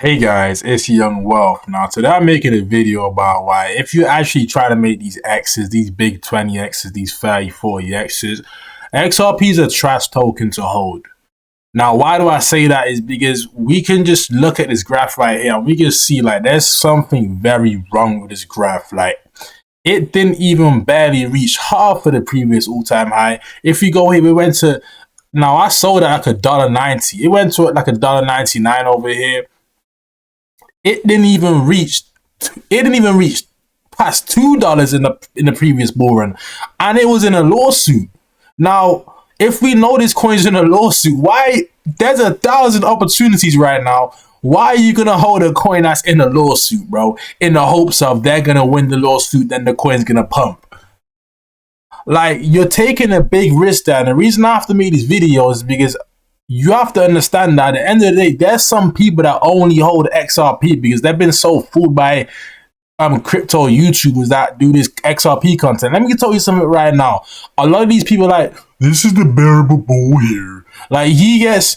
Hey guys, it's Young Wealth. Now today I'm making a video about why if you actually try to make these X's, these big 20 X's, these 30, 40 X's, XRP is a trash token to hold. Now why do I say that is because we can just look at this graph right here and we can see like there's something very wrong with this graph. Like it didn't even barely reach half of the previous all-time high. If you go here, we went to, now I sold at like $1.90. It went to like $1.99 over here. It didn't even reach. It didn't even reach past $2 in the previous bull run, and it was in a lawsuit. Now, if we know this coin's in a lawsuit, why there's 1,000 opportunities right now? Why are you gonna hold a coin that's in a lawsuit, bro? In the hopes of they're gonna win the lawsuit, then the coin's gonna pump. Like you're taking a big risk there. And the reason I have to make these videos is because you have to understand that at the end of the day, there's some people that only hold XRP because they've been so fooled by crypto YouTubers that do this XRP content. Let me tell you something right now. A lot of these people are like, this is the bearable bull here. Like he gets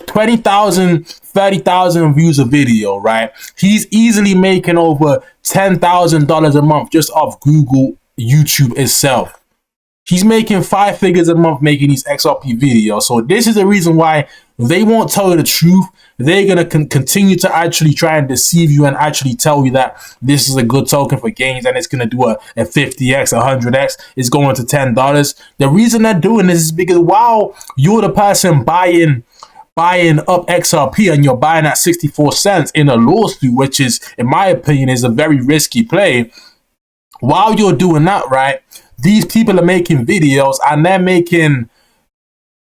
20,000, 30,000 views a video, right? He's easily making over $10,000 a month just off Google, YouTube itself. He's making 5 figures a month making these XRP videos. So this is the reason why they won't tell you the truth. They're going to continue to actually try and deceive you and actually tell you that this is a good token for gains and it's going to do a 50x, 100x. It's going to $10. The reason they're doing this is because while you're the person buying up XRP and you're buying at 64 cents in a lawsuit, which is, in my opinion, is a very risky play. While you're doing that, right, these people are making videos and they're making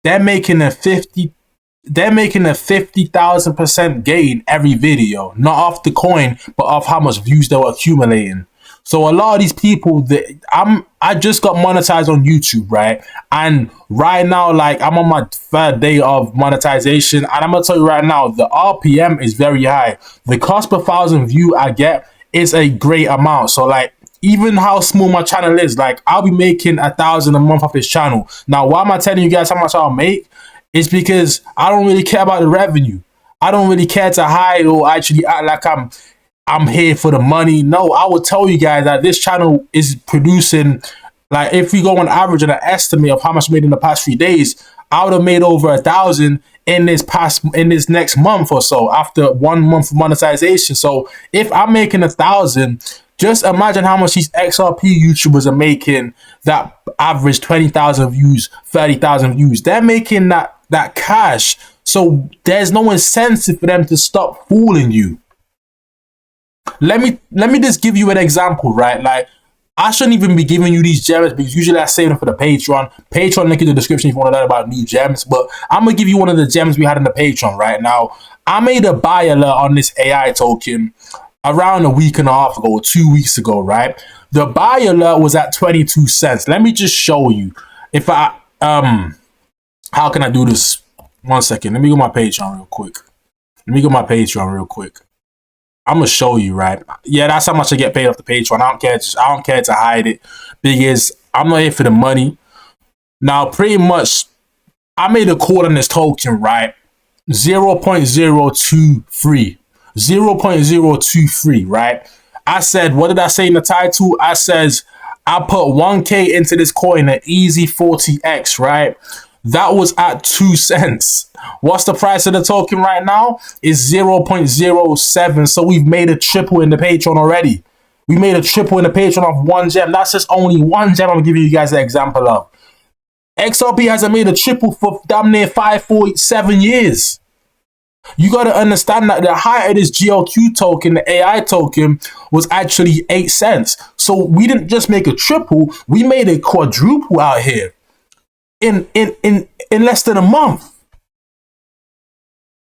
a 50,000% gain every video, not off the coin, but off how much views they were accumulating. So a lot of these people I just got monetized on YouTube, right? And right now, like I'm on my 3rd day of monetization, and I'm gonna tell you right now, the RPM is very high. The cost per 1,000 view I get is a great amount. So like, even how small my channel is, like I'll be making 1,000 a month off this channel. Now, why am I telling you guys how much I'll make? It's because I don't really care about the revenue. I don't really care to hide or actually act like I'm here for the money. No, I will tell you guys that this channel is producing, like if we go on average and an estimate of how much I made in the past 3 days, I would have made over 1,000 in this next month or so after 1 month of monetization. So if I'm making 1,000, just imagine how much these XRP YouTubers are making that average 20,000 views, 30,000 views. They're making that cash. So there's no incentive for them to stop fooling you. Let me just give you an example, right? Like I shouldn't even be giving you these gems because usually I save them for the Patreon. Patreon link in the description if you want to learn about new gems. But I'm gonna give you one of the gems we had in the Patreon right now. I made a buy alert on this AI token around a week and a half ago or 2 weeks ago, right? The buy alert was at 22 cents. Let me just show you. If I how can I do this? 1 second. Let me go my Patreon real quick. I'm gonna show you, right? Yeah, that's how much I get paid off the Patreon. I don't care to hide it because I'm not here for the money. Now, pretty much, I made a call on this token, right? 0.023. 0.023, right? I said, what did I say in the title? I says, I put 1K into this coin, an easy 40x, right? That was at 2 cents. What's the price of the token right now? It's 0.07. So we've made a triple in the Patreon already. We made a triple in the Patreon of 1 gem. That's just only 1 gem I'm giving you guys an example of. XRP hasn't made a triple for damn near 5, 4, 7 years. You got to understand that the height of this GLQ token, the AI token, was actually 8 cents. So we didn't just make a triple, we made a quadruple out here in less than a month.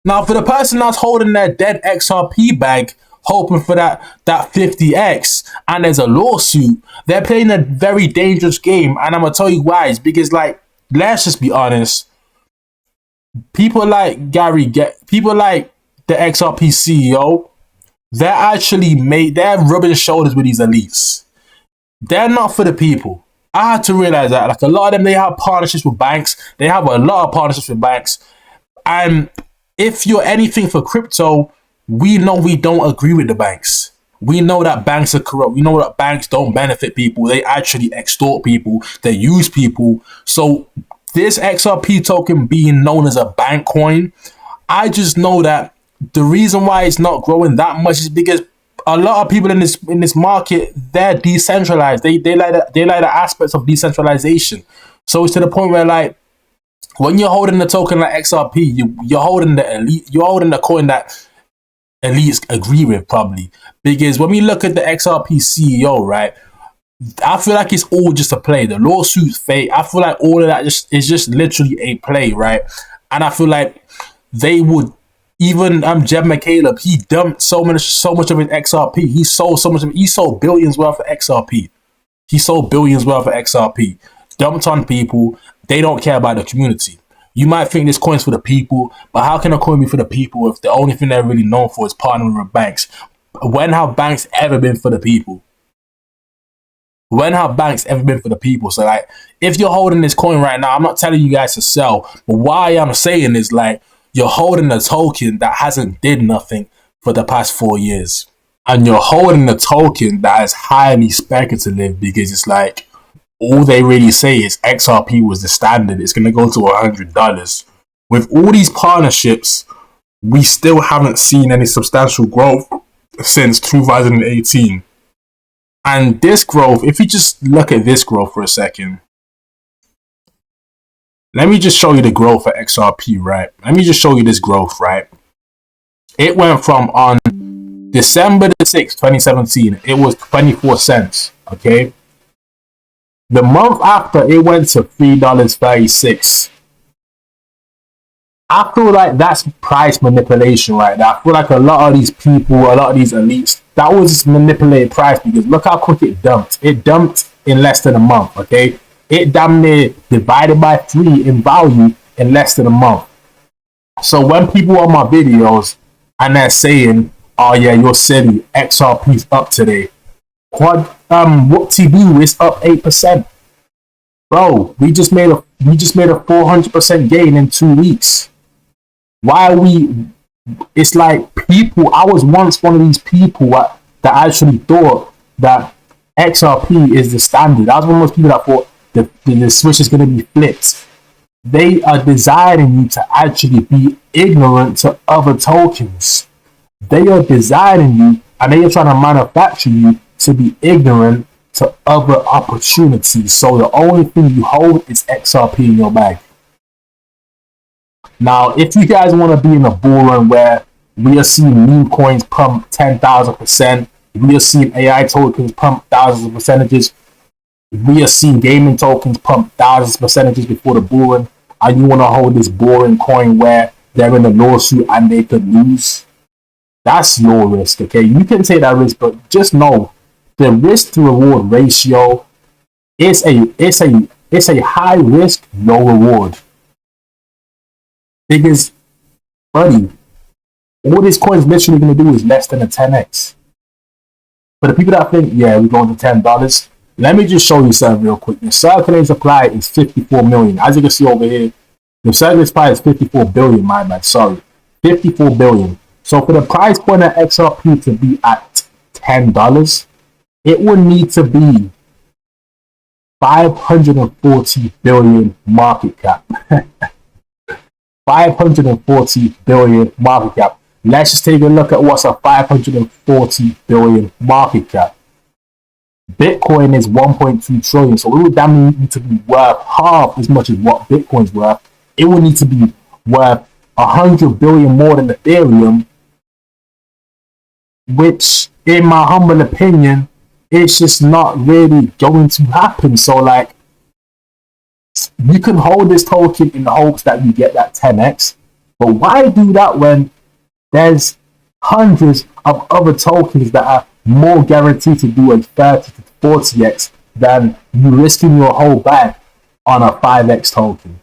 Now, for the person that's holding that dead XRP bag, hoping for that 50x, and there's a lawsuit, they're playing a very dangerous game. And I'm going to tell you why. It's because, like, let's just be honest. People like people like the XRP CEO, they're rubbing shoulders with these elites. They're not for the people. I had to realize that. Like a lot of them, they have partnerships with banks. They have a lot of partnerships with banks. And if you're anything for crypto, We know we don't agree with the banks. We know that banks are corrupt. We know that banks don't benefit people. They actually extort people. They use people. So this XRP token being known as a bank coin, I just know that the reason why it's not growing that much is because a lot of people in this market, they're decentralized. They like the aspects of decentralization. So it's to the point where, like, when you're holding a token like XRP, you're holding the elite. You're holding the coin that elites agree with, probably. Because when we look at the XRP CEO, right, I feel like it's all just a play. The lawsuit's fake. I feel like all of that is just literally a play, right? And I feel like they would, even Jeb McCaleb, he dumped so much of his XRP. He sold so much of it. He sold billions worth of XRP. He sold billions worth of XRP. Dumped on people. They don't care about the community. You might think this coin's for the people, but how can a coin be for the people if the only thing they're really known for is partnering with banks? When have banks ever been for the people? When have banks ever been for the people? So, like, if you're holding this coin right now, I'm not telling you guys to sell, but why I'm saying is, like, you're holding a token that hasn't did nothing for the past 4 years. And you're holding a token that is highly speculative because it's like, all they really say is XRP was the standard. It's going to go to $100. With all these partnerships, we still haven't seen any substantial growth since 2018. And this growth, if you just look at this growth for a second, let me just show you the growth for XRP, right? Let me just show you this growth, right? It went from on December the 6th, 2017, it was 24 cents, okay? The month after, it went to $3.36. I feel like that's price manipulation right there. I feel like a lot of these people, a lot of these elites, that was just manipulated price because look how quick it dumped. It dumped in less than a month, okay? It damn near divided by 3 in value in less than a month. So when people on my videos and they're saying, oh yeah, you're silly, XRP's up today. Whoop-de-doo, it's up 8%. Bro, we just made a 400% gain in 2 weeks. Why are we? It's like people. I was once one of these people that actually thought that XRP is the standard. I was one of those people that thought the switch is going to be flipped. They are designing you to actually be ignorant to other tokens. They are designing you and they are trying to manufacture you to be ignorant to other opportunities. So the only thing you hold is XRP in your bag. Now, if you guys want to be in a bull run where we are seeing meme coins pump 10,000%, we are seeing AI tokens pump thousands of percentages, we are seeing gaming tokens pump thousands of percentages before the bull run, and you want to hold this boring coin where they're in a lawsuit and they could lose, that's your risk, okay? You can take that risk, but just know the risk to reward ratio is a high risk, low reward. Because, buddy, all this coin is literally going to do is less than a 10x. For the people that think, yeah, we're going to $10, let me just show you something real quick. The circulating supply is 54 million. As you can see over here, the circulating supply is 54 billion, my bad, sorry. 54 billion. So for the price point of XRP to be at $10, it would need to be 540 billion market cap. 540 billion market cap. Let's just take a look at what's a 540 billion market cap. Bitcoin is 1.2 trillion, so it would damn need to be worth half as much as what Bitcoin's worth. It would need to be worth 100 billion more than Ethereum, which, in my humble opinion, it's just not really going to happen. So, like, you can hold this token in the hopes that you get that 10x, but why do that when there's hundreds of other tokens that are more guaranteed to do a 30 to 40x than you risking your whole bag on a 5x token?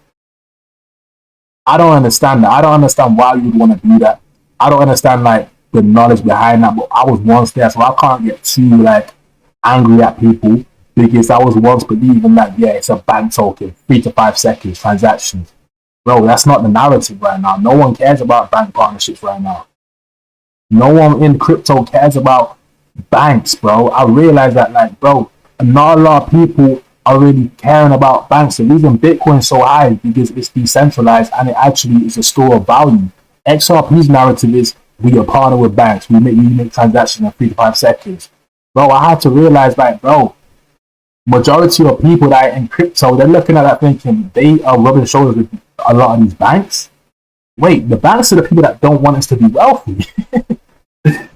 I don't understand that. I don't understand why you would want to do that. I don't understand, like, the knowledge behind that, but I was once there, so I can't get too, like, angry at people because I was once believing that, yeah, it's a bank token, 3 to 5 seconds transactions. Bro, that's not the narrative right now. No one cares about bank partnerships right now. No one in crypto cares about banks, bro. I realize that, like, bro, not a lot of people are really caring about banks. The reason Bitcoin's so high is because it's decentralized and it actually is a store of value. XRP's narrative is we are partnered with banks. We make transactions in 3 to 5 seconds. Bro, I had to realize, like, bro, majority of people that are in crypto, they're looking at that thinking they are rubbing shoulders with a lot of these banks. Wait, the banks are the people that don't want us to be wealthy.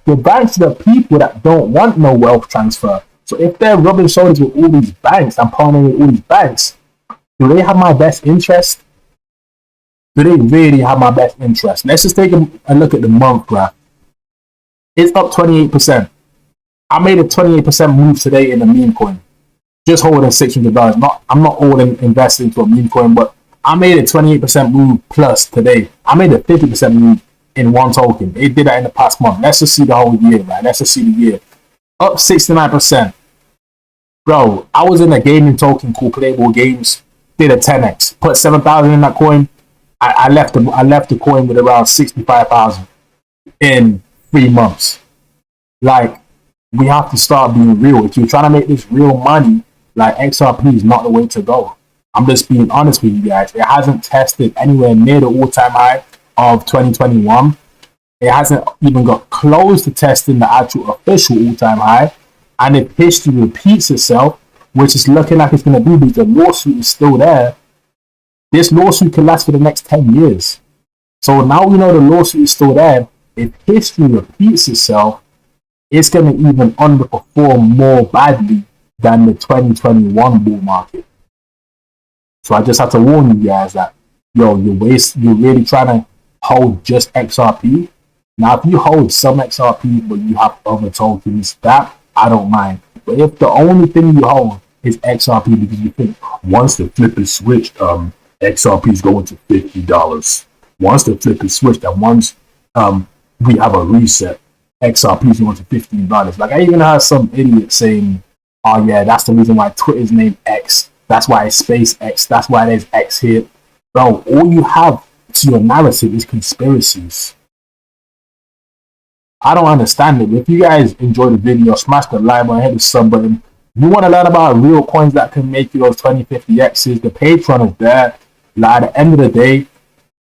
The banks are the people that don't want no wealth transfer. So if they're rubbing shoulders with all these banks and partnering with all these banks, do they have my best interest? Do they really have my best interest? Let's just take a look at the month graph. It's up 28%. I made a 28% move today in the meme coin. Just holding $600. I'm not all invested into a meme coin, but I made a 28% move plus today. I made a 50% move in one token. It did that in the past month. Let's just see the whole year, right? Let's just see the year. Up 69%. Bro, I was in a gaming token called Playable Games. Did a 10x. Put 7,000 in that coin. I left the coin with around 65,000 in 3 months. Like, we have to start being real. If you're trying to make this real money, like, XRP is not the way to go. I'm just being honest with you guys. It hasn't tested anywhere near the all-time high of 2021. It hasn't even got close to testing the actual official all-time high. And if history repeats itself, which is looking like it's going to be because the lawsuit is still there, this lawsuit can last for the next 10 years. So now we know the lawsuit is still there. If history repeats itself, it's going to even underperform more badly than the 2021 bull market. So I just have to warn you guys that, yo, you're really trying to hold just XRP. Now, if you hold some XRP, but you have other tokens, that I don't mind. But if the only thing you hold is XRP because you think once the flip is switched, XRP is going to $50. Once the flip is switched, and once we have a reset, XRP is going to $15. Like, I even heard some idiot saying, oh yeah, that's the reason why Twitter's named X. That's why it's SpaceX. That's why there's X here. Bro, all you have to your narrative is conspiracies. I don't understand it. If you guys enjoyed the video, smash the like button, hit the sub button. If you want to learn about real coins that can make you those 20, 50 X's, the Patreon is there. Like, at the end of the day,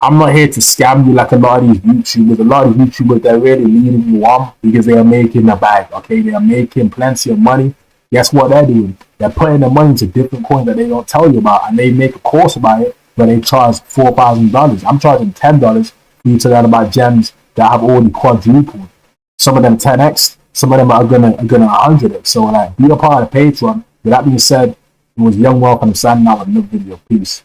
I'm not here to scam you like a lot of these YouTubers. A lot of these YouTubers, they're really leading you on because they are making a bag, okay? They are making plenty of money. Guess what they're doing? They're putting the money into different coins that they don't tell you about, and they make a course about it, but they charge $4,000. I'm charging $10 for you to learn about gems that have already quadrupled. Some of them 10x, some of them are gonna 100x. So, like, be a part of the Patreon. With that being said, it was Young Wealth, and I'm signing out with another video. Peace.